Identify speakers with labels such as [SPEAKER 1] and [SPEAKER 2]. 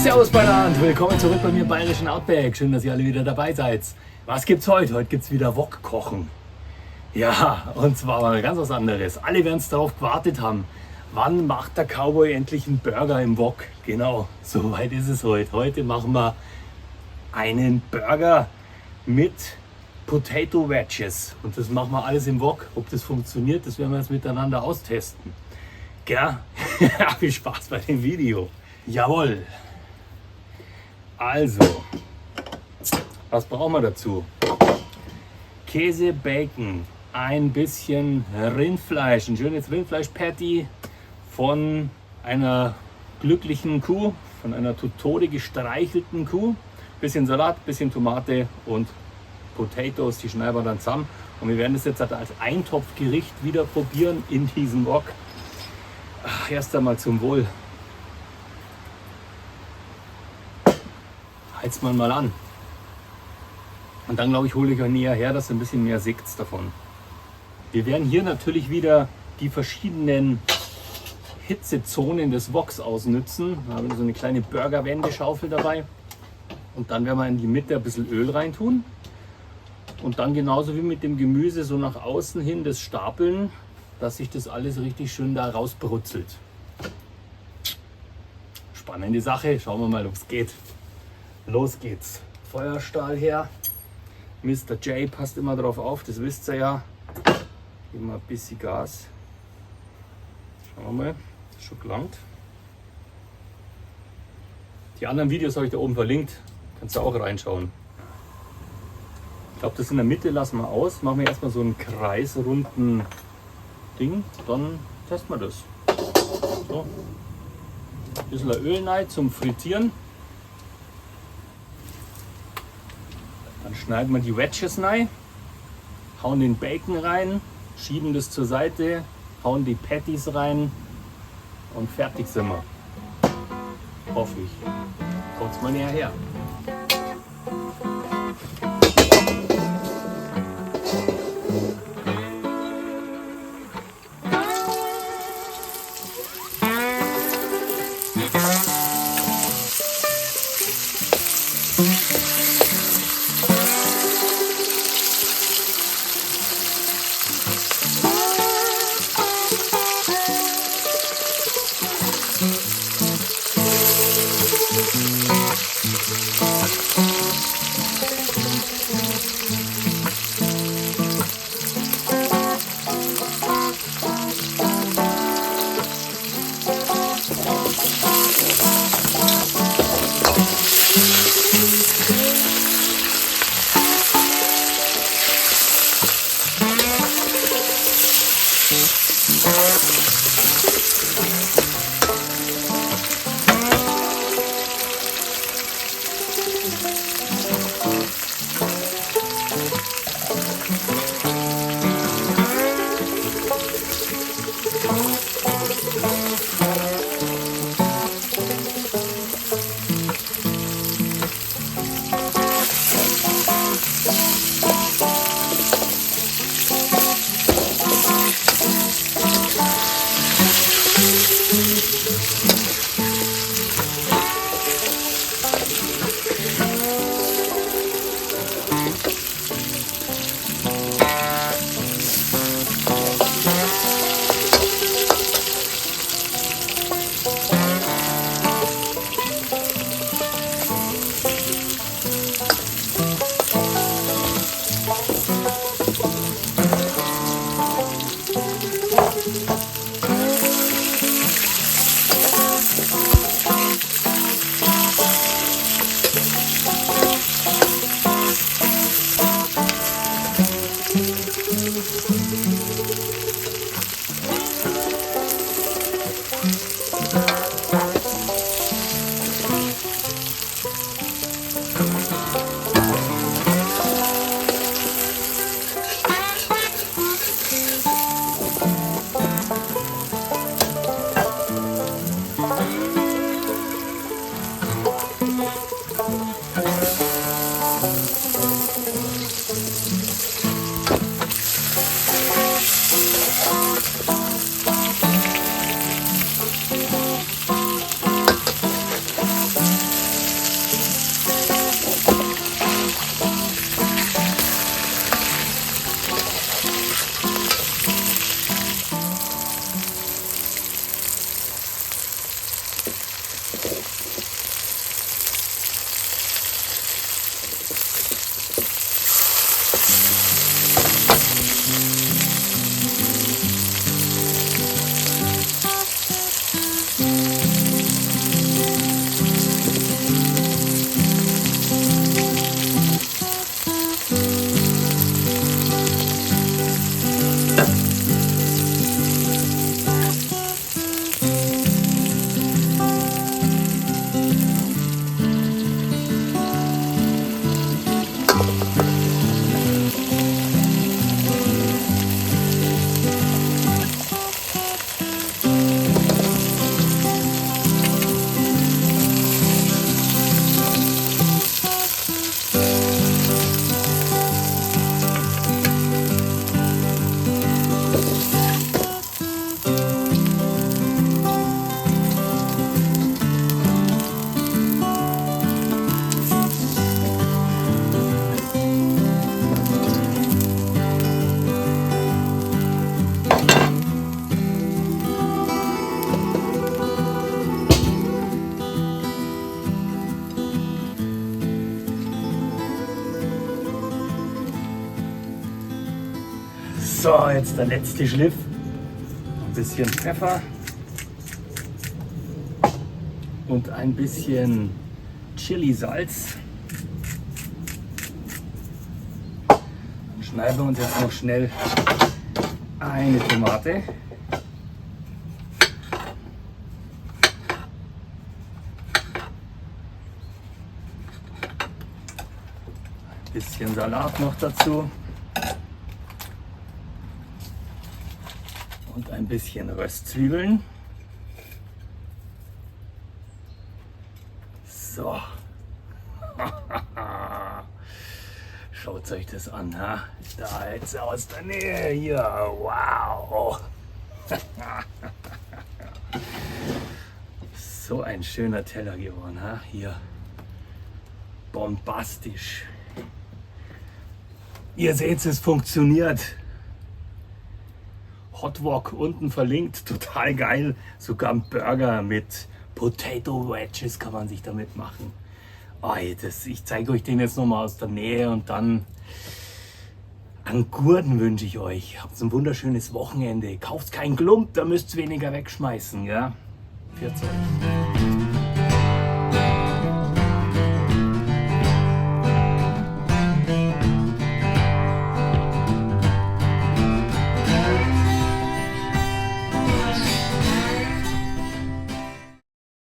[SPEAKER 1] Servus Beiland, willkommen zurück bei mir im Bayerischen Outback. Schön, dass ihr alle wieder dabei seid. Was gibt's heute? Heute gibt's wieder Wok-Kochen. Ja, und zwar mal ganz was anderes. Alle werden es darauf gewartet haben. Wann macht der Cowboy endlich einen Burger im Wok? Genau, so weit ist es heute. Heute machen wir einen Burger mit Potato Wedges. Und das machen wir alles im Wok. Ob das funktioniert, das werden wir jetzt miteinander austesten. Gell? Viel Spaß bei dem Video. Jawohl. Also, was brauchen wir dazu? Käse, Bacon, ein bisschen Rindfleisch, ein schönes Rindfleisch-Patty von einer glücklichen Kuh, von einer zu Tode gestreichelten Kuh. Bisschen Salat, bisschen Tomate und Potatoes, die schneiden wir dann zusammen. Und wir werden das jetzt als Eintopfgericht wieder probieren in diesem Wok. Erst einmal zum Wohl. Heizt man mal an. Und dann glaube ich, hole ich euch näher her, dass ihr ein bisschen mehr seht davon. Wir werden hier natürlich wieder die verschiedenen Hitzezonen des Woks ausnützen. Wir haben so eine kleine Burger-Wendeschaufel dabei. Und dann werden wir in die Mitte ein bisschen Öl reintun. Und dann genauso wie mit dem Gemüse so nach außen hin das stapeln, dass sich das alles richtig schön da rausbrutzelt. Spannende Sache. Schauen wir mal, ob es geht. Los geht's. Feuerstahl her. Mr. J passt immer drauf auf, das wisst ihr ja. Geben wir ein bisschen Gas. Schauen wir mal, das schon gelangt. Die anderen Videos habe ich da oben verlinkt. Kannst du auch reinschauen. Ich glaube, das in der Mitte lassen wir aus. Machen wir erstmal so einen kreisrunden Ding. Dann testen wir das. So. Ein bisschen Öl rein zum Frittieren. Dann schneiden wir die Wedges rein, hauen den Bacon rein, schieben das zur Seite, hauen die Patties rein und fertig sind wir. Hoffe ich. Kommt's mal näher her. So, jetzt der letzte Schliff. Ein bisschen Pfeffer und ein bisschen Chili-Salz. Dann schneiden wir uns jetzt noch schnell eine Tomate. Ein bisschen Salat noch dazu. Und ein bisschen Röstzwiebeln. So. Schaut euch das an, ha? Da jetzt aus der Nähe hier. Wow. So ein schöner Teller geworden, ha? Hier. Bombastisch. Ihr seht, es funktioniert. Hotwok unten verlinkt, total geil. Sogar ein Burger mit Potato Wedges kann man sich damit machen. Oh, ich zeige euch den jetzt nochmal aus der Nähe und dann an Gurten wünsche ich euch. Habt ein wunderschönes Wochenende. Kauft keinen Klump, da müsst ihr weniger wegschmeißen. Ja? Pfiat euch.